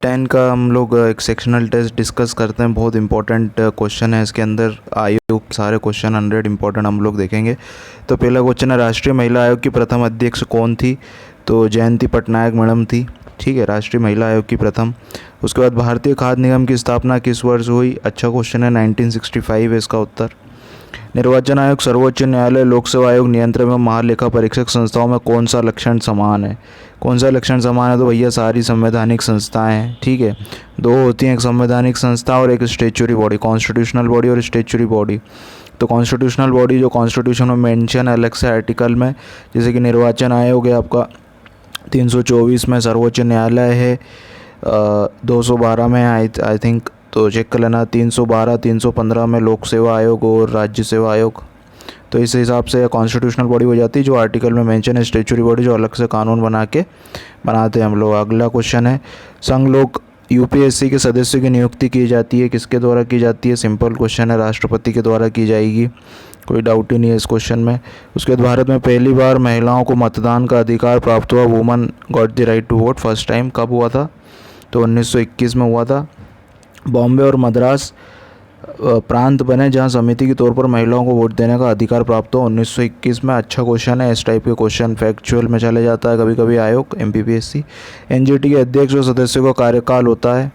10 का हम लोग एक सेक्शनल टेस्ट डिस्कस करते हैं। बहुत इंपॉर्टेंट क्वेश्चन है इसके अंदर। आयोग सारे क्वेश्चन 100 इंपॉर्टेंट हम लोग देखेंगे। तो पहला क्वेश्चन है, राष्ट्रीय महिला आयोग की प्रथम अध्यक्ष कौन थी? तो जयंती पटनायक मैडम थी। ठीक है, राष्ट्रीय महिला आयोग की प्रथम। उसके बाद भारतीय खाद्य निगम की स्थापना किस वर्ष हुई? अच्छा क्वेश्चन है, 1965 है इसका उत्तर। निर्वाचन आयोग, सर्वोच्च न्यायालय, लोक सेवा आयोग, नियंत्रण एवं महालेखा परीक्षक संस्थाओं में कौन सा लक्षण समान है? कौन सा लक्षण समान है? तो भैया सारी संवैधानिक संस्थाएं हैं। ठीक है, दो होती हैं, एक संवैधानिक संस्था और एक स्टेचुरी बॉडी, कॉन्स्टिट्यूशनल बॉडी और स्टेचुरी बॉडी। तो कॉन्स्टिट्यूशनल बॉडी जो कॉन्स्टिट्यूशन में मेंशन है अलग से आर्टिकल में, जैसे कि निर्वाचन आयोग है आपका 324 में, सर्वोच्च न्यायालय है 212 में आई थिंक, तो चेक कर लेना। 312 315 में लोक सेवा आयोग और राज्य सेवा आयोग। तो इस हिसाब से कॉन्स्टिट्यूशनल बॉडी हो जाती है जो आर्टिकल में मेंशन है, स्टेचुरी बॉडी जो अलग से कानून बनाते हैं हम लोग। अगला क्वेश्चन है, संघ लोक यूपीएससी के सदस्यों की नियुक्ति की जाती है, किसके द्वारा की जाती है? सिंपल क्वेश्चन है, राष्ट्रपति के द्वारा की जाएगी, कोई डाउट ही नहीं है इस क्वेश्चन में। उसके बाद भारत में पहली बार महिलाओं को मतदान का अधिकार प्राप्त हुआ, woman got the right to vote first time, कब हुआ था? तो 1921 में हुआ था। बॉम्बे और मद्रास प्रांत बने जहां समिति के तौर पर महिलाओं को वोट देने का अधिकार प्राप्त हो, 1921 में। अच्छा क्वेश्चन है, इस टाइप के क्वेश्चन फैक्चुअल में चले जाता है कभी कभी आयोग एमपीपीएससी। एनजीटी के अध्यक्ष और सदस्यों का कार्यकाल होता है,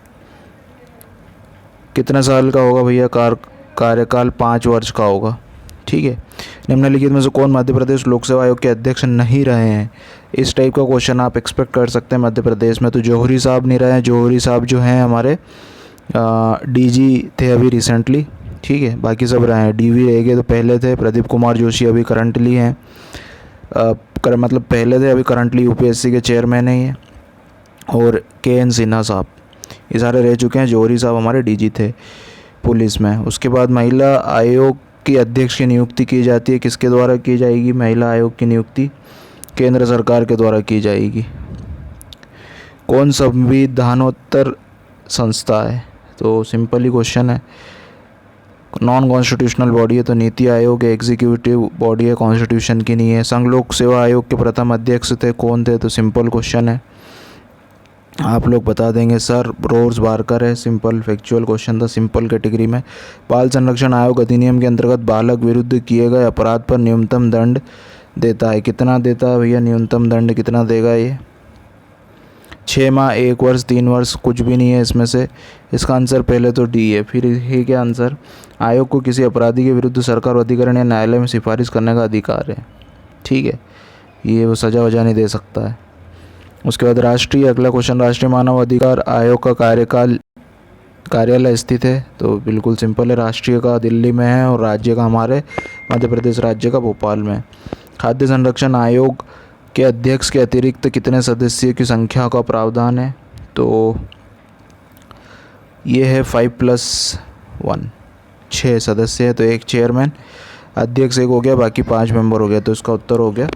कितने साल का होगा भैया? कार्यकाल 5 वर्ष का होगा। ठीक है, निम्नलिखित में से कौन मध्य प्रदेश लोक सेवा आयोग के अध्यक्ष नहीं रहे हैं? इस टाइप का क्वेश्चन आप एक्सपेक्ट कर सकते हैं मध्य प्रदेश में। तो जौहरी साहब नहीं रहे हैं, जौहरी साहब जो हैं हमारे डीजी थे अभी रिसेंटली। ठीक है, बाकी सब रहे हैं। डीवी रह गए तो पहले थे, प्रदीप कुमार जोशी अभी करंटली हैं, मतलब पहले थे, अभी करंटली यूपीएससी के चेयरमैन ही हैं। और के.एन. सिन्हा साहब, ये सारे रह चुके हैं। जौहरी साहब हमारे डीजी थे पुलिस में। उसके बाद महिला आयोग की अध्यक्ष की नियुक्ति की जाती है, किसके द्वारा की जाएगी? महिला आयोग की नियुक्ति केंद्र सरकार के द्वारा की जाएगी। कौन संविधानोत्तर संस्था है? तो सिंपल ही क्वेश्चन है, नॉन कॉन्स्टिट्यूशनल बॉडी है तो नीति आयोग है, एग्जीक्यूटिव बॉडी है, कॉन्स्टिट्यूशन की नहीं है। संघ लोक सेवा आयोग के प्रथम अध्यक्ष थे, कौन थे? तो सिंपल क्वेश्चन है, आप लोग बता देंगे सर, रोज बारकर है। सिंपल फैक्चुअल क्वेश्चन था, सिंपल कैटेगरी में। बाल संरक्षण आयोग अधिनियम के अंतर्गत बालक विरुद्ध किए गए अपराध पर न्यूनतम दंड देता है, कितना देता है भैया? न्यूनतम दंड कितना देगा ये? 6 माह, 1 वर्ष, 3 वर्ष, कुछ भी नहीं है इसमें से। इसका आंसर पहले तो डी है। फिर ये क्या आंसर? आयोग को किसी अपराधी के विरुद्ध सरकार, अधिकरण या न्यायालय में सिफारिश करने का अधिकार है। ठीक है, ये वो सजा वजा नहीं दे सकता है। उसके बाद राष्ट्रीय, अगला क्वेश्चन, राष्ट्रीय मानव अधिकार आयोग का कार्यालय स्थित है? तो बिल्कुल सिंपल है, राष्ट्रीय का दिल्ली में है और राज्य का हमारे मध्य प्रदेश राज्य का भोपाल में। खाद्य संरक्षण आयोग के अध्यक्ष के अतिरिक्त कितने सदस्यों की संख्या का प्रावधान है? तो ये है 5+1, 6 सदस्य है। तो एक चेयरमैन, अध्यक्ष एक हो गया, बाकी 5 मेंबर हो गया। तो इसका उत्तर हो गया,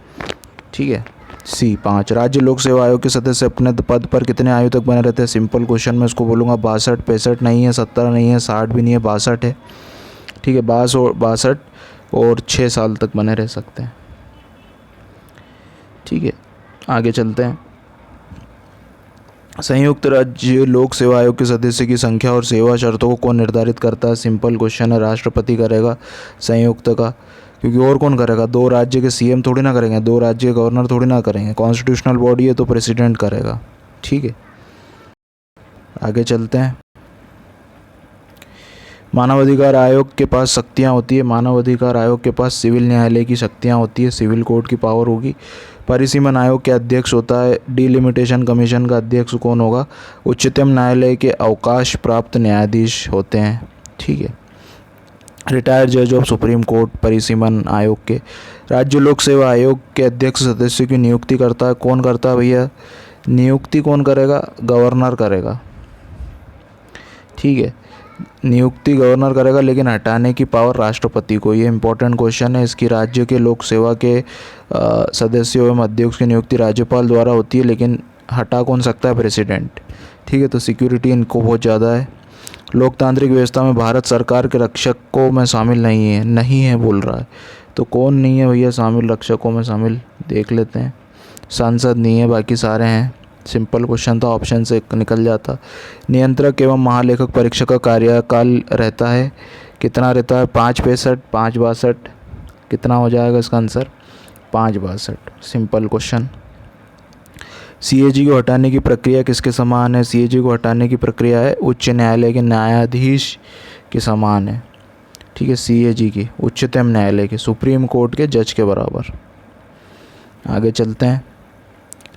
ठीक है, सी 5। राज्य लोक सेवा आयोग के सदस्य अपने पद पर कितने आयु तक बने रहते हैं? सिंपल क्वेश्चन में इसको बोलूँगा 62, 65 नहीं है, 70 नहीं है, 60 भी नहीं है, 62 है। ठीक है, 62 और 6 साल तक बने रह सकते हैं। ठीक है, आगे चलते हैं। संयुक्त राज्य लोक सेवा आयोग के सदस्य की संख्या और सेवा शर्तों को कौन निर्धारित करता है? सिंपल क्वेश्चन है, राष्ट्रपति करेगा संयुक्त का, क्योंकि और कौन करेगा? 2 राज्य के सीएम थोड़ी ना करेंगे, 2 राज्य के गवर्नर थोड़ी ना करेंगे। कॉन्स्टिट्यूशनल बॉडी है तो प्रेसिडेंट करेगा। ठीक है, आगे चलते हैं। मानवाधिकार आयोग के पास शक्तियाँ होती है, मानवाधिकार आयोग के पास सिविल न्यायालय की शक्तियाँ होती है, सिविल कोर्ट की पावर होगी। परिसीमन आयोग के अध्यक्ष होता है, डिलिमिटेशन कमीशन का अध्यक्ष कौन होगा? उच्चतम न्यायालय के अवकाश प्राप्त न्यायाधीश होते हैं। ठीक है, रिटायर्ड जज ऑफ सुप्रीम कोर्ट परिसीमन आयोग के। राज्य लोक सेवा आयोग के अध्यक्ष सदस्यों की नियुक्ति करता है, कौन करता है भैया? नियुक्ति कौन करेगा? गवर्नर करेगा। ठीक है, नियुक्ति गवर्नर करेगा, लेकिन हटाने की पावर राष्ट्रपति को। ये इंपॉर्टेंट क्वेश्चन है। इसकी राज्य के लोक सेवा के सदस्यों एवं अध्यक्ष की नियुक्ति राज्यपाल द्वारा होती है, लेकिन हटा कौन सकता है? प्रेसिडेंट। ठीक है, तो सिक्योरिटी इनको बहुत ज़्यादा है। लोकतांत्रिक व्यवस्था में भारत सरकार के रक्षकों में शामिल नहीं है बोल रहा है, तो कौन नहीं है भैया शामिल? रक्षकों में शामिल देख लेते हैं। सांसद नहीं है, बाकी सारे हैं। सिंपल क्वेश्चन था, ऑप्शन से निकल जाता। नियंत्रक एवं महालेखक परीक्षक का कार्यकाल रहता है, कितना रहता है? 5 65, 5 62, कितना हो जाएगा इसका आंसर? 5 62। Simple question. सीएजी को हटाने की प्रक्रिया किसके समान है? सीएजी को हटाने की प्रक्रिया है उच्च न्यायालय के न्यायाधीश के समान है, ठीक है। सीएजी की उच्चतम न्यायालय के, सुप्रीम कोर्ट के जज के बराबर। आगे चलते हैं।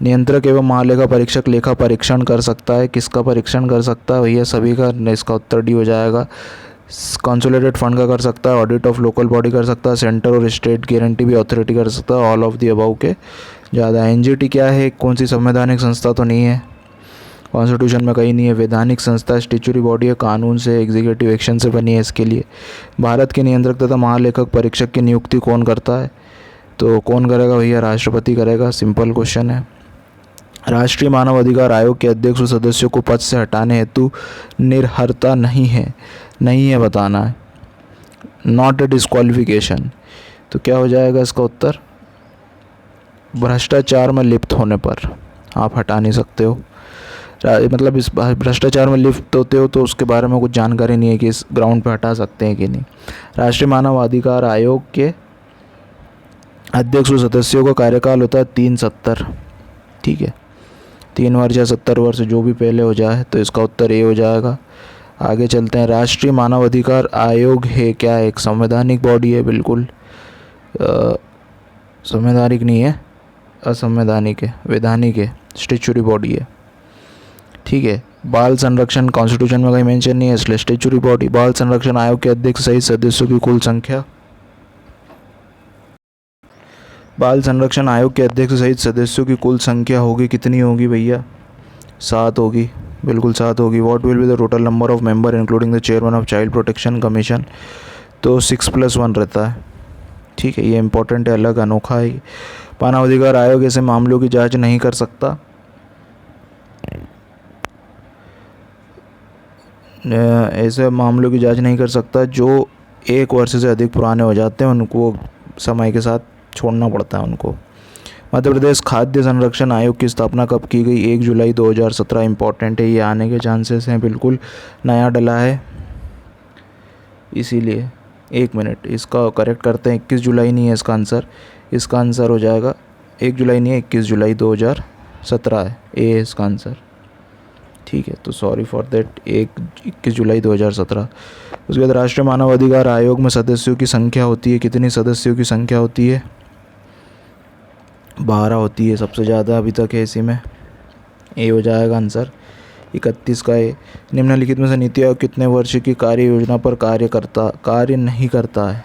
नियंत्रक एवं महालेखा परीक्षक लेखा परीक्षण कर सकता है, किसका परीक्षण कर सकता है भैया? सभी का। इसका उत्तर डी हो जाएगा। कंसोलिडेटेड फंड का कर सकता है, ऑडिट ऑफ लोकल बॉडी कर सकता है, सेंटर और स्टेट गारंटी भी अथॉरिटी कर सकता है, ऑल ऑफ दी अबाउ के ज़्यादा। एनजीटी क्या है? कौन सी संवैधानिक संस्था तो नहीं है, कॉन्स्टिट्यूशन में कहीं नहीं है। वैधानिक संस्था स्टैट्यूटरी बॉडी है, कानून से एग्जीक्यूटिव एक्शन से बनी है इसके लिए। भारत के नियंत्रक तथा महालेखक परीक्षक की नियुक्ति कौन करता है? तो कौन करेगा भैया? राष्ट्रपति करेगा। सिंपल क्वेश्चन है। राष्ट्रीय मानव अधिकार आयोग के अध्यक्ष व सदस्यों को पद से हटाने हेतु निर्हरता नहीं है बताना है, नॉट ए डिस्क्वालिफिकेशन। तो क्या हो जाएगा इसका उत्तर? भ्रष्टाचार में लिप्त होने पर आप हटा नहीं सकते हो। मतलब इस भ्रष्टाचार में लिप्त होते हो तो उसके बारे में कुछ जानकारी नहीं है कि इस ग्राउंड पे हटा सकते हैं कि नहीं। राष्ट्रीय मानव अधिकार आयोग के अध्यक्ष व सदस्यों का कार्यकाल होता है 3 70, ठीक है। 3 वर्ष या 70 वर्ष, जो भी पहले हो जाए, तो इसका उत्तर ए हो जाएगा। आगे चलते हैं। राष्ट्रीय मानव अधिकार आयोग है क्या? एक संवैधानिक बॉडी है, बिल्कुल संवैधानिक नहीं है, असंवैधानिक है, वैधानिक है, स्टैट्यूटरी बॉडी है, ठीक है। बाल संरक्षण कॉन्स्टिट्यूशन में कहीं मेंशन नहीं है, इसलिए स्टैट्यूटरी बॉडी। बाल संरक्षण आयोग के अध्यक्ष सहित सदस्यों की कुल संख्या। बाल संरक्षण आयोग के अध्यक्ष सहित सदस्यों की कुल संख्या होगी, कितनी होगी भैया? 7 होगी, बिल्कुल 7 होगी। What will be the total number of member including the chairman of child protection commission? तो 6+1 रहता है, ठीक है। ये इंपॉर्टेंट है, अलग अनोखा है। मानव अधिकार आयोग ऐसे मामलों की जांच नहीं कर सकता, ऐसे मामलों की जांच नहीं कर सकता जो 1 वर्ष से अधिक पुराने हो जाते हैं, उनको समय के साथ छोड़ना पड़ता है उनको। मध्य प्रदेश खाद्य संरक्षण आयोग की स्थापना कब की गई? 1 जुलाई 2017। इंपॉर्टेंट है, ये आने के चांसेस हैं, बिल्कुल नया डला है इसीलिए। 1 मिनट, इसका करेक्ट करते हैं। 21 जुलाई नहीं है इसका आंसर, इसका आंसर हो जाएगा 1 जुलाई नहीं है, 21 जुलाई 2017 है, ए है इसका आंसर, ठीक है। तो सॉरी फॉर देट, 21 जुलाई 2017। उसके बाद राष्ट्रीय मानव अधिकार आयोग में सदस्यों की संख्या होती है, कितनी सदस्यों की संख्या होती है? 12 होती है, सबसे ज़्यादा अभी तक है इसी में, ए हो जाएगा आंसर। 31 का ए। निम्नलिखित में से नीति आयोग कितने वर्ष की कार्य योजना पर कार्य नहीं करता है?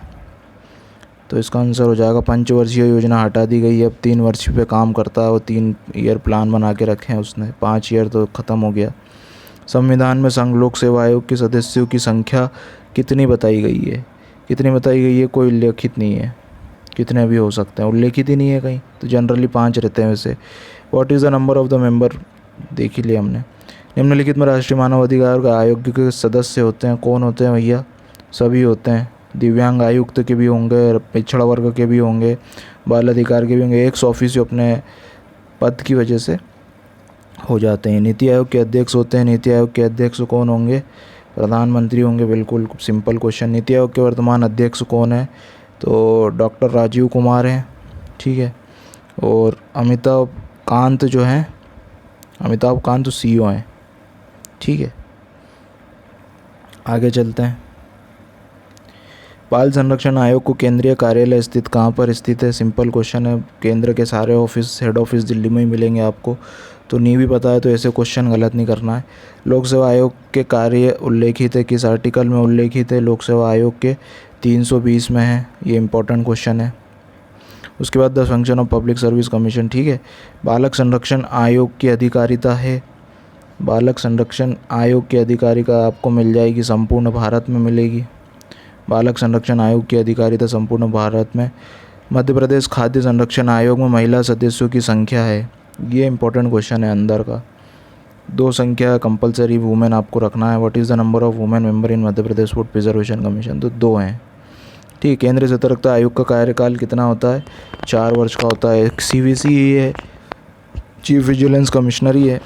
तो इसका आंसर हो जाएगा 5 वर्षीय योजना हटा दी गई है, अब 3 वर्ष पे काम करता है। वो 3 ईयर प्लान बना के रखे हैं उसने, 5 ईयर तो ख़त्म हो गया। संविधान में संघ लोक सेवा आयोग के सदस्यों की संख्या कितनी बताई गई है? कितनी बताई गई है? कोई उल्लेखित नहीं है, कितने भी हो सकते हैं, उल्लेखित ही नहीं है कहीं, तो जनरली 5 रहते हैं वैसे। What is the number of the member? देख ही लिया हमने। निम्नलिखित में राष्ट्रीय मानव अधिकार आयोग के सदस्य होते हैं, कौन होते हैं भैया? सभी होते हैं। दिव्यांग आयुक्त के भी होंगे, पिछड़ा वर्ग के भी होंगे, बाल अधिकार के भी होंगे। एक ऑफिस अपने पद की वजह से हो जाते हैं। नीति आयोग के अध्यक्ष होते हैं, नीति आयोग के अध्यक्ष कौन होंगे? प्रधानमंत्री होंगे, बिल्कुल सिंपल क्वेश्चन। नीति आयोग के वर्तमान अध्यक्ष कौन है? तो डॉक्टर राजीव कुमार हैं, ठीक है। और अमिताभ कांत जो हैं, अमिताभ कांत CEO हैं, ठीक है। आगे चलते हैं। बाल संरक्षण आयोग को केंद्रीय कार्यालय स्थित कहाँ पर स्थित है? सिंपल क्वेश्चन है। केंद्र के सारे ऑफिस, हेड ऑफिस दिल्ली में ही मिलेंगे आपको, तो नहीं भी पता है तो ऐसे क्वेश्चन गलत नहीं करना है। लोक सेवा आयोग के कार्य उल्लेखित है, किस आर्टिकल में उल्लेखित है? लोक सेवा आयोग के 320 में है, ये इंपॉर्टेंट क्वेश्चन है। उसके बाद the function of public service commission, ठीक है। बालक संरक्षण आयोग की अधिकारिता है, बालक संरक्षण आयोग की अधिकारिता आपको मिल जाएगी, संपूर्ण भारत में मिलेगी। बालक संरक्षण आयोग की अधिकारिता संपूर्ण भारत में। मध्य प्रदेश खाद्य संरक्षण आयोग में महिला सदस्यों की संख्या है, ये इंपॉर्टेंट क्वेश्चन है अंदर का। 2 संख्या कंपलसरी वुमेन आपको रखना है। What is the number of women member in Madhya Pradesh food preservation commission? तो 2 हैं, ठीक। केंद्रीय सतर्कता आयोग का कार्यकाल कितना होता है? 4 वर्ष का होता है। CVC है, चीफ विजिलेंस कमिश्नर ही है,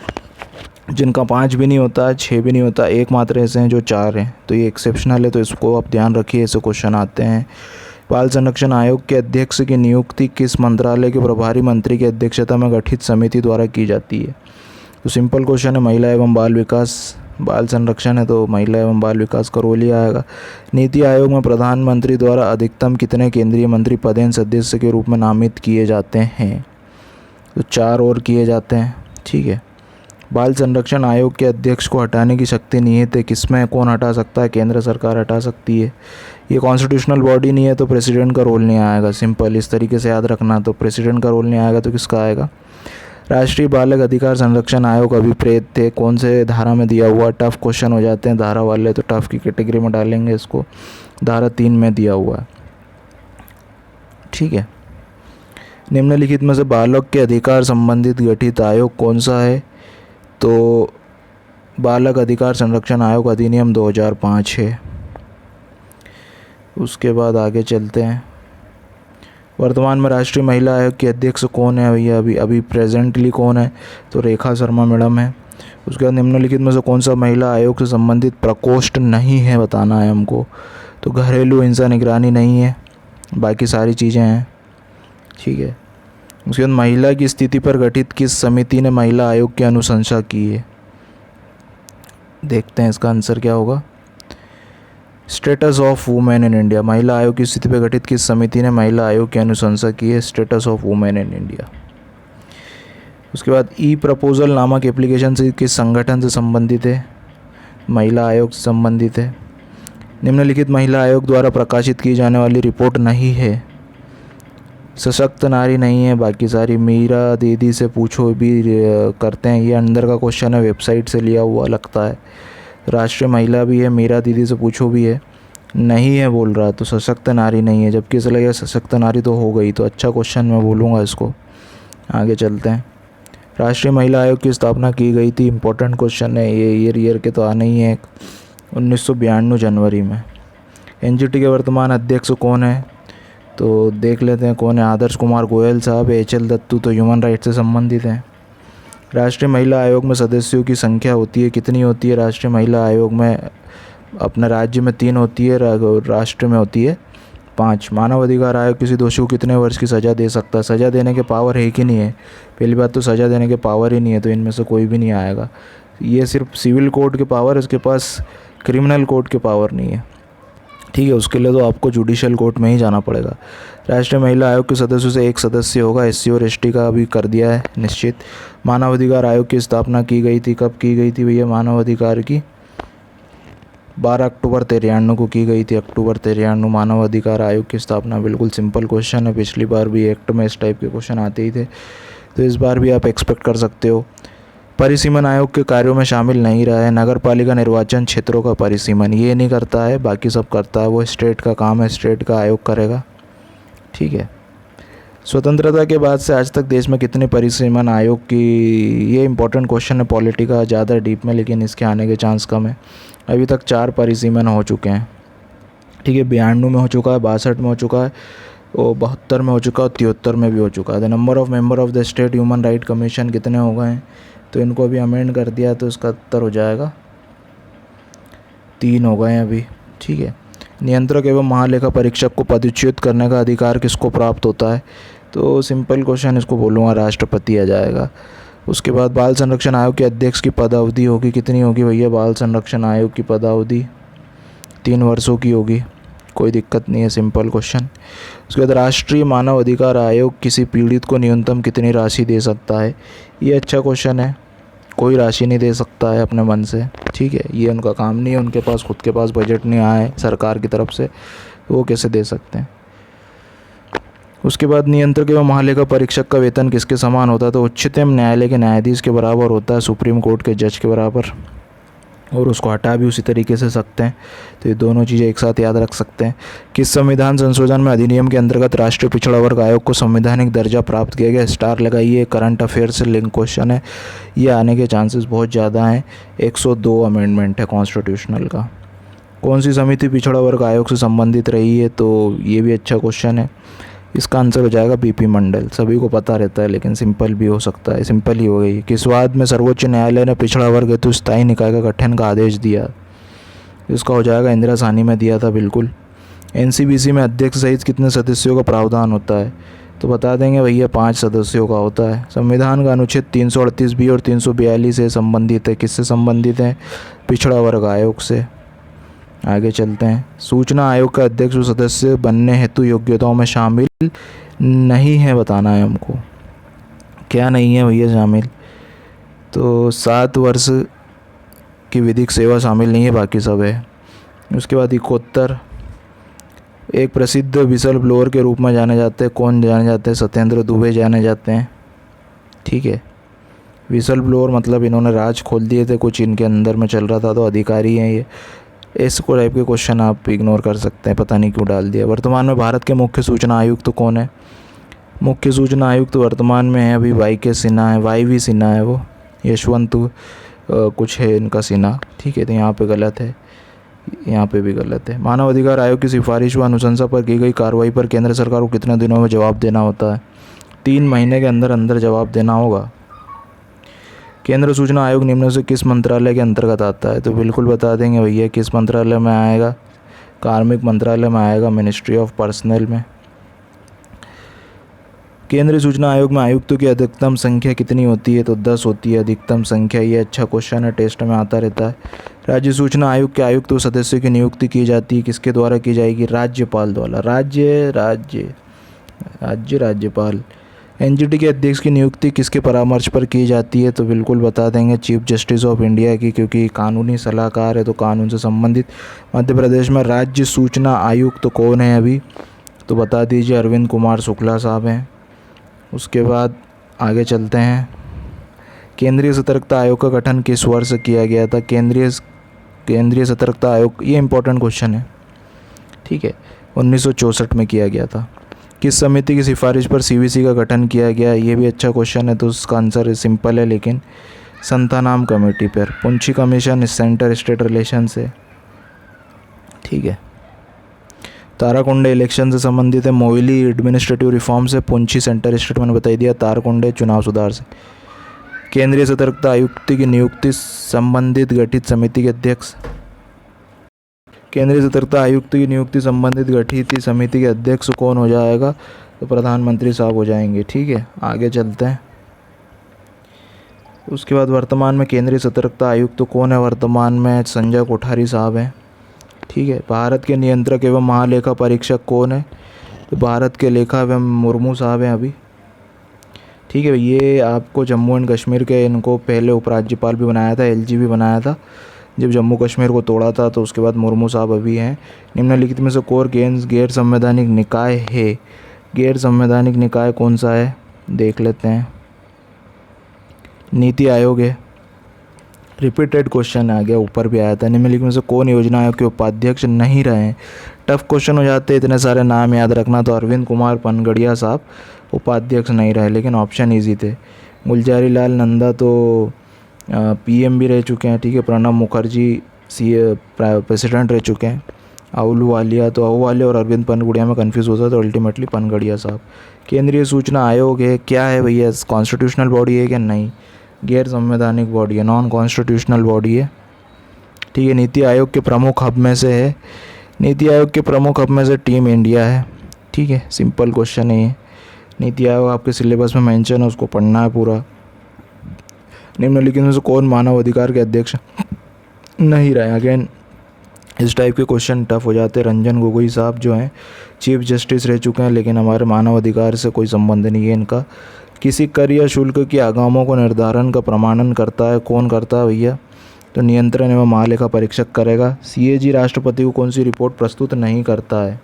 जिनका 5 भी नहीं होता, 6 भी नहीं होता, एकमात्र ऐसे हैं जो 4 हैं। तो ये एक्सेप्शनल है, तो इसको आप ध्यान रखिए। ऐसे क्वेश्चन आते हैं। बाल संरक्षण आयोग के अध्यक्ष की नियुक्ति किस मंत्रालय के प्रभारी मंत्री की अध्यक्षता में गठित समिति द्वारा की जाती है? तो सिंपल क्वेश्चन है, महिला एवं बाल विकास। बाल संरक्षण है तो महिला एवं बाल विकास करोली आएगा। नीति आयोग में प्रधानमंत्री द्वारा अधिकतम कितने केंद्रीय मंत्री पदेन सदस्य के रूप में नामित किए जाते हैं? तो 4 और किए जाते हैं। ठीक है। बाल संरक्षण आयोग के अध्यक्ष को हटाने की शक्ति निहित है किसमें? कौन हटा सकता है? केंद्र सरकार हटा सकती है। ये कॉन्स्टिट्यूशनल बॉडी नहीं है तो प्रेसिडेंट का रोल नहीं आएगा। सिंपल इस तरीके से याद रखना। तो प्रेसिडेंट का रोल नहीं आएगा तो किसका आएगा? राष्ट्रीय बालक अधिकार संरक्षण आयोग अभिप्रेत थे, कौन से धारा में दिया हुआ? टफ क्वेश्चन हो जाते हैं धारा वाले, तो टफ की कैटेगरी में डालेंगे इसको। धारा 3 में दिया हुआ है। ठीक है। निम्नलिखित में से बालक के अधिकार संबंधित गठित आयोग कौन सा है? तो बालक अधिकार संरक्षण आयोग अधिनियम 2005 है। उसके बाद आगे चलते हैं। वर्तमान में राष्ट्रीय महिला आयोग के अध्यक्ष कौन है भैया? अभी प्रेजेंटली कौन है? तो रेखा शर्मा मैडम है। उसके बाद निम्नलिखित में से कौन सा महिला आयोग से संबंधित प्रकोष्ठ नहीं है बताना है हमको। तो घरेलू हिंसा निगरानी नहीं है, बाकी सारी चीज़ें हैं। ठीक है। उसके बाद महिला की स्थिति पर गठित किस समिति ने महिला आयोग की अनुशंसा की है? देखते हैं इसका आंसर क्या होगा। Status of women in India. महिला आयोग की स्थिति पर गठित किस समिति ने महिला आयोग की अनुशंसा की है? Status of women in India. उसके बाद ई प्रपोजल नामक एप्लीकेशन से किस संगठन से संबंधित है? महिला आयोग से संबंधित है। निम्नलिखित महिला आयोग द्वारा प्रकाशित की जाने वाली रिपोर्ट नहीं है। सशक्त नारी नहीं है, बाकी सारी मीरा दीदी से पूछो भी करते हैं। ये अंदर का क्वेश्चन है, वेबसाइट से लिया हुआ लगता है। राष्ट्रीय महिला भी है, मीरा दीदी से पूछो भी है, नहीं है बोल रहा, तो सशक्त नारी नहीं है। जबकि इसे लगेगा सशक्त नारी तो हो गई, तो अच्छा क्वेश्चन मैं बोलूँगा इसको। आगे चलते हैं। राष्ट्रीय महिला आयोग की स्थापना की गई थी। इंपॉर्टेंट क्वेश्चन है ये, ईयर के तो आना ही है। 1992 जनवरी में। एनजीटी के वर्तमान अध्यक्ष कौन है? तो देख लेते हैं कौन है। आदर्श कुमार गोयल साहब। HL दत्तू तो ह्यूमन राइट से संबंधित हैं। राष्ट्रीय महिला आयोग में सदस्यों की संख्या होती है, कितनी होती है? राष्ट्रीय महिला आयोग में अपने राज्य में 3 होती है, राष्ट्र में होती है 5। मानव अधिकार आयोग किसी दोषी को कितने वर्ष की सज़ा दे सकता है? सज़ा देने के पावर है कि नहीं है? पहली बात तो सज़ा देने के पावर ही नहीं है, तो इनमें से कोई भी नहीं आएगा। ये सिर्फ सिविल कोर्ट के पावर है, इसके पास क्रिमिनल कोर्ट के पावर नहीं है। ठीक है। उसके लिए तो आपको जुडिशियल कोर्ट में ही जाना पड़ेगा। राष्ट्रीय महिला आयोग के सदस्यों से एक सदस्य होगा। SC और ST का भी कर दिया है निश्चित। मानव अधिकार आयोग की स्थापना की गई थी, कब की गई थी भैया? मानव अधिकार की 12 अक्टूबर 1993 को की गई थी। अक्टूबर 1993 मानव अधिकार आयोग की स्थापना। बिल्कुल सिंपल क्वेश्चन है, पिछली बार भी एक्ट में इस टाइप के क्वेश्चन आते ही थे, तो इस बार भी आप एक्सपेक्ट कर सकते हो। परिसीमन आयोग के कार्यों में शामिल नहीं रहा है। नगर पालिका निर्वाचन क्षेत्रों का परिसीमन ये नहीं करता है, बाकी सब करता है। वो स्टेट का काम है, स्टेट का आयोग करेगा। ठीक है। स्वतंत्रता के बाद से आज तक देश में कितने परिसीमन आयोग की, ये इंपॉर्टेंट क्वेश्चन है पॉलिटी का, ज़्यादा डीप में, लेकिन इसके आने के चांस कम है। अभी तक 4 परिसीमन हो चुके हैं। ठीक है। 92 में हो चुका है, 62 में हो चुका है, और 72 में हो चुका है, और 73 में भी हो चुका है। The number of member of the state human right commission कितने हो गए हैं? तो इनको अभी अमेंड कर दिया, तो इसका उत्तर हो जाएगा 3 हो गए हैं अभी। ठीक है। नियंत्रक एवं महालेखा परीक्षक को पदच्युत करने का अधिकार किसको प्राप्त होता है? तो सिंपल क्वेश्चन, इसको बोलूँगा राष्ट्रपति आ जाएगा। उसके बाद बाल संरक्षण आयोग के अध्यक्ष की पदावधि होगी, कितनी होगी भैया? बाल संरक्षण आयोग की पदावधि 3 वर्षों की होगी, कोई दिक्कत नहीं है, सिंपल क्वेश्चन। उसके बाद राष्ट्रीय मानव अधिकार आयोग किसी पीड़ित को न्यूनतम कितनी राशि दे सकता है? ये अच्छा क्वेश्चन है। कोई राशि नहीं दे सकता है अपने मन से। ठीक है। ये उनका काम नहीं है, उनके पास खुद के पास बजट नहीं आया है सरकार की तरफ से, वो कैसे दे सकते हैं? उसके बाद नियंत्रक एवं महालेखा परीक्षक का वेतन किसके समान होता है? तो उच्चतम न्यायालय के न्यायाधीश के बराबर होता है, सुप्रीम कोर्ट के जज के बराबर, और उसको हटा भी उसी तरीके से सकते हैं। तो ये दोनों चीज़ें एक साथ याद रख सकते हैं। किस संविधान संशोधन में अधिनियम के अंतर्गत राष्ट्रीय पिछड़ा वर्ग आयोग को संवैधानिक दर्जा प्राप्त किया गया? स्टार लगाइए, करंट अफेयर से लिंक क्वेश्चन है, ये आने के चांसेस बहुत ज़्यादा हैं। 102 अमेंडमेंट है कॉन्स्टिट्यूशनल का। कौन सी समिति पिछड़ा वर्ग आयोग से संबंधित रही है? तो ये भी अच्छा क्वेश्चन है। इसका आंसर हो जाएगा बीपी मंडल। सभी को पता रहता है लेकिन सिंपल भी हो सकता है, सिंपल ही हो गई। किस वाद में सर्वोच्च न्यायालय ने पिछड़ा वर्ग हेतु स्थायी निकाय का गठन का आदेश दिया? इसका हो जाएगा इंदिरा साहनी में दिया था, बिल्कुल। एनसीबीसी में अध्यक्ष सहित कितने सदस्यों का प्रावधान होता है? तो बता देंगे भैया 5 सदस्यों का होता है। संविधान का अनुच्छेद 338 और 342 से संबंधित है। किससे संबंधित है? पिछड़ा वर्ग आयोग से। आगे चलते हैं। सूचना आयोग का अध्यक्ष व सदस्य बनने हेतु योग्यताओं में शामिल नहीं है, बताना है हमको। क्या नहीं है भैया शामिल? तो 7 वर्ष की विधिक सेवा शामिल नहीं है, बाकी सब है। उसके बाद 71, एक प्रसिद्ध विसल ब्लोअर के रूप में जाने जाते हैं। कौन जाने जाते हैं? सत्येंद्र दुबे जाने जाते हैं। ठीक है, विसल ब्लोअर मतलब इन्होंने राज खोल दिए थे, कुछ इनके अंदर में चल रहा था, तो अधिकारी हैं ये। इस को टाइप के क्वेश्चन आप इग्नोर कर सकते हैं, पता नहीं क्यों डाल दिया। वर्तमान में भारत के मुख्य सूचना आयुक्त तो कौन है? मुख्य सूचना आयुक्त वर्तमान में है अभी YK सिन्हा है, YV सिन्हा है वो, यशवंत कुछ है इनका सिन्हा। ठीक है, तो यहाँ पे गलत है, यहाँ पे भी गलत है। मानव अधिकार आयोग की सिफारिश व अनुशंसा पर की गई कार्रवाई पर केंद्र सरकार को कितने दिनों में जवाब देना होता है? 3 महीने के अंदर अंदर जवाब देना होगा। केंद्र सूचना आयोग निम्न से किस मंत्रालय के अंतर्गत आता है? तो बिल्कुल बता देंगे भैया किस मंत्रालय में आएगा? कार्मिक मंत्रालय में आएगा, मिनिस्ट्री ऑफ पर्सनल में। केंद्रीय सूचना आयोग में आयुक्तों की अधिकतम संख्या कितनी होती है? तो 10 होती है अधिकतम संख्या। ये अच्छा क्वेश्चन है, टेस्ट में आता रहता है। राज्य सूचना आयोग के आयुक्त व सदस्यों की नियुक्ति की जाती है, किसके द्वारा की जाएगी? राज्यपाल द्वारा। राज्यपाल। एनजीटी के अध्यक्ष की नियुक्ति किसके परामर्श पर की जाती है? तो बिल्कुल बता देंगे चीफ जस्टिस ऑफ इंडिया की, क्योंकि कानूनी सलाहकार है तो कानून से संबंधित। मध्य प्रदेश में राज्य सूचना आयुक्त तो कौन है अभी? तो बता दीजिए अरविंद कुमार शुक्ला साहब हैं। उसके बाद आगे चलते हैं। केंद्रीय सतर्कता आयोग का गठन किस वर्ष किया गया था? केंद्रीय सतर्कता आयोग, ये इंपॉर्टेंट क्वेश्चन है। ठीक है, 1964 में किया गया था। किस समिति की सिफारिश पर CVC का गठन किया गया? ये भी अच्छा क्वेश्चन है, तो उसका आंसर सिंपल है लेकिन संतानाम कमेटी पर। Punchhi commission centre state relation से। ठीक है, ताराकुंडे इलेक्शन से संबंधित है। मोइली एडमिनिस्ट्रेटिव रिफॉर्म से। पुंछी सेंटर स्टेट मैंने बता दिया। ताराकुंडे चुनाव सुधार से। केंद्रीय सतर्कता आयुक्त की नियुक्ति संबंधित गठित समिति के अध्यक्ष। केंद्रीय सतर्कता आयुक्त की नियुक्ति संबंधित गठित समिति के अध्यक्ष कौन हो जाएगा? तो प्रधानमंत्री साहब हो जाएंगे। ठीक है, आगे चलते हैं। उसके बाद वर्तमान में केंद्रीय सतर्कता आयुक्त कौन है? वर्तमान में संजय कोठारी साहब हैं। ठीक है, भारत के नियंत्रक एवं महालेखा परीक्षक कौन है? तो भारत के लेखा एवं मुर्मू साहब हैं अभी। ठीक है, ये आपको जम्मू एंड कश्मीर के इनको पहले उपराज्यपाल भी बनाया था, LG भी बनाया था जब जम्मू कश्मीर को तोड़ा था, तो उसके बाद मुर्मू साहब अभी हैं। निम्नलिखित में से कोर गैर संवैधानिक निकाय है? गैर संवैधानिक निकाय कौन सा है देख लेते हैं। नीति आयोग है। रिपीटेड क्वेश्चन आ गया, ऊपर भी आया था। निम्नलिखित में से कौन योजना आयोग के उपाध्यक्ष नहीं रहे हैं? टफ क्वेश्चन हो जाते हैं, इतने सारे नाम याद रखना। तो अरविंद कुमार पनगड़िया साहब उपाध्यक्ष नहीं रहे, लेकिन ऑप्शन ईजी थे। गुलजारी लाल नंदा तो PM भी रह चुके हैं। ठीक है, प्रणब मुखर्जी प्रेसिडेंट रह चुके हैं। आहलूवालिया और अरविंद पनगड़िया में कन्फ्यूज़ होता है, तो अल्टीमेटली पनगड़िया साहब। केंद्रीय सूचना आयोग है, क्या है भैया? कॉन्स्टिट्यूशनल बॉडी है क्या? नहीं, गैर संवैधानिक बॉडी है, नॉन कॉन्स्टिट्यूशनल बॉडी है। ठीक है, नीति आयोग के प्रमुख हब में से है। नीति आयोग के प्रमुख हब में से टीम इंडिया है। ठीक है, सिंपल क्वेश्चन है ये। नीति आयोग आपके सिलेबस में मेंशन है, उसको पढ़ना है पूरा। निम्नलिखित में से कौन मानव अधिकार के अध्यक्ष नहीं रहे? अगेन इस टाइप के क्वेश्चन टफ हो जाते हैं। रंजन गोगोई साहब जो हैं चीफ जस्टिस रह चुके हैं, लेकिन हमारे मानव अधिकार से कोई संबंध नहीं है इनका। किसी कर या शुल्क की आगामों को निर्धारण का प्रमाणन करता है, कौन करता है भैया? तो नियंत्रण एवं महालेखा परीक्षक करेगा। CAG राष्ट्रपति को कौन सी रिपोर्ट प्रस्तुत नहीं करता है?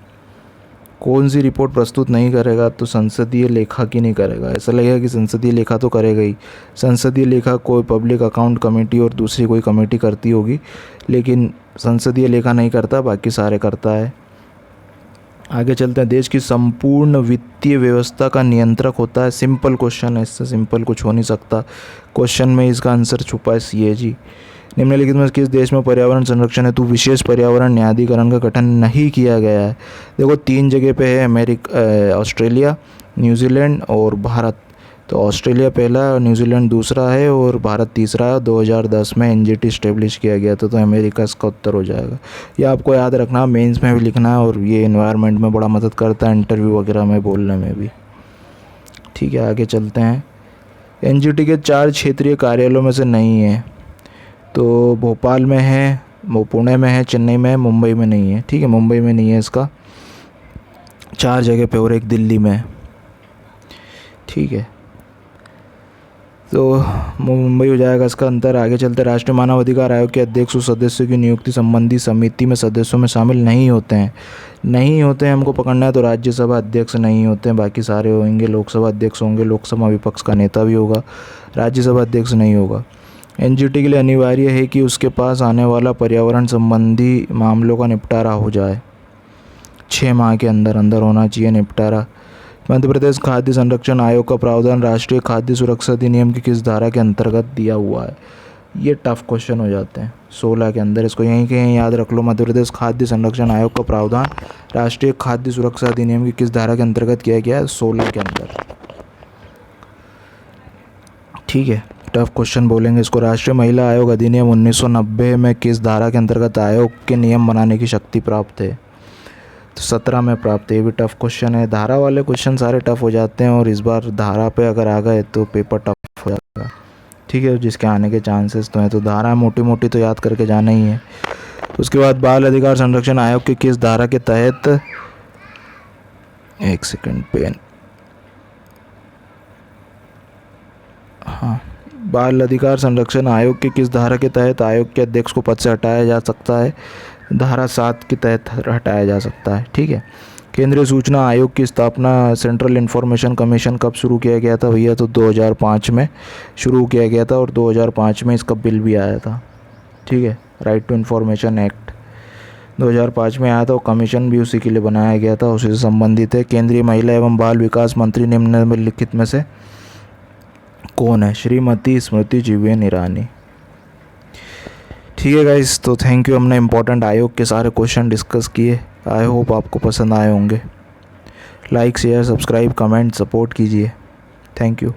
कौन सी रिपोर्ट प्रस्तुत नहीं करेगा? तो संसदीय लेखा की नहीं करेगा। ऐसा लगेगा कि संसदीय लेखा तो करेगा ही। संसदीय लेखा कोई पब्लिक अकाउंट कमेटी और दूसरी कोई कमेटी करती होगी, लेकिन संसदीय लेखा नहीं करता, बाकी सारे करता है। आगे चलते हैं। देश की संपूर्ण वित्तीय व्यवस्था का नियंत्रक होता है। सिंपल क्वेश्चन है, इससे सिंपल कुछ हो नहीं सकता। क्वेश्चन में इसका आंसर छुपा है CAG। निम्नलिखित में किस देश में पर्यावरण संरक्षण हेतु विशेष पर्यावरण न्यायाधिकरण का गठन नहीं किया गया है? देखो 3 जगह पे है, ऑस्ट्रेलिया, न्यूजीलैंड और भारत। तो ऑस्ट्रेलिया पहला, न्यूजीलैंड दूसरा है और भारत तीसरा है। 2010 में एनजीटी इस्टेब्लिश किया गया था, तो अमेरिका इसका उत्तर हो जाएगा। ये आपको याद रखना, मेंस में भी लिखना है, और ये एनवायरनमेंट में बड़ा मदद करता है, इंटरव्यू वगैरह में बोलने में भी। ठीक है, आगे चलते हैं। एनजीटी के 4 क्षेत्रीय कार्यालयों में से नहीं है, तो भोपाल में है, वो पुणे में है, चेन्नई में है, मुंबई में नहीं है। ठीक है, मुंबई में नहीं है इसका, 4 जगह पे और एक दिल्ली में है। ठीक है, तो मुंबई हो जाएगा इसका अंतर। आगे चलते, राष्ट्रीय मानव अधिकार आयोग के अध्यक्ष उस सदस्यों की नियुक्ति संबंधी समिति में सदस्यों में शामिल नहीं होते हैं। हमको पकड़ना है, तो राज्यसभा अध्यक्ष नहीं होते हैं, बाकी सारे होंगे। लोकसभा अध्यक्ष होंगे, लोकसभा विपक्ष का नेता भी होगा, राज्यसभा अध्यक्ष नहीं होगा। एनजीटी के लिए अनिवार्य है कि उसके पास आने वाला पर्यावरण संबंधी मामलों का निपटारा हो जाए, 6 माह के अंदर होना चाहिए निपटारा। मध्य प्रदेश खाद्य संरक्षण आयोग का प्रावधान राष्ट्रीय खाद्य सुरक्षा अधिनियम की किस धारा के अंतर्गत दिया हुआ है? ये टफ क्वेश्चन हो जाते हैं 16 के अंदर, इसको यहीं के यहीं याद रख लो। मध्य प्रदेश खाद्य संरक्षण आयोग का प्रावधान राष्ट्रीय खाद्य सुरक्षा अधिनियम की किस धारा के अंतर्गत किया गया है? 16 के अंदर। ठीक है, टफ क्वेश्चन बोलेंगे इसको। राष्ट्रीय महिला आयोग अधिनियम 1990 में किस धारा के अंतर्गत आयोग के नियम बनाने की शक्ति प्राप्त है? तो 17 में प्राप्त है। ये भी टफ क्वेश्चन है, धारा वाले क्वेश्चन सारे टफ हो जाते हैं, और इस बार धारा पे अगर आ गए तो पेपर टफ हो जाएगा। ठीक है, जिसके आने के चांसेस तो हैं, तो धारा मोटी मोटी तो याद करके जाना ही है। उसके बाद बाल अधिकार संरक्षण आयोग के किस धारा के तहत, एक सेकंड पेन, हाँ, बाल अधिकार संरक्षण आयोग के किस धारा के तहत आयोग के अध्यक्ष को पद से हटाया जा सकता है? धारा 7 के तहत हटाया जा सकता है। ठीक है, केंद्रीय सूचना आयोग की स्थापना सेंट्रल इंफॉर्मेशन कमीशन कब शुरू किया गया था भैया? तो 2005 में शुरू किया गया था, और 2005 में इसका बिल भी आया था। ठीक है, राइट टू इंफॉर्मेशन एक्ट 2005 में आया था, और कमीशन भी उसी के लिए बनाया गया था, उसी से संबंधित है। केंद्रीय महिला एवं बाल विकास मंत्री निम्नलिखित में से कौन है? श्रीमती स्मृति जीवेन ईरानी। ठीक है गाइस, तो थैंक यू, हमने इम्पोर्टेंट आयोग के सारे क्वेश्चन डिस्कस किए। आई होप आपको पसंद आए होंगे। Like, share, subscribe, comment, support कीजिए। Thank you.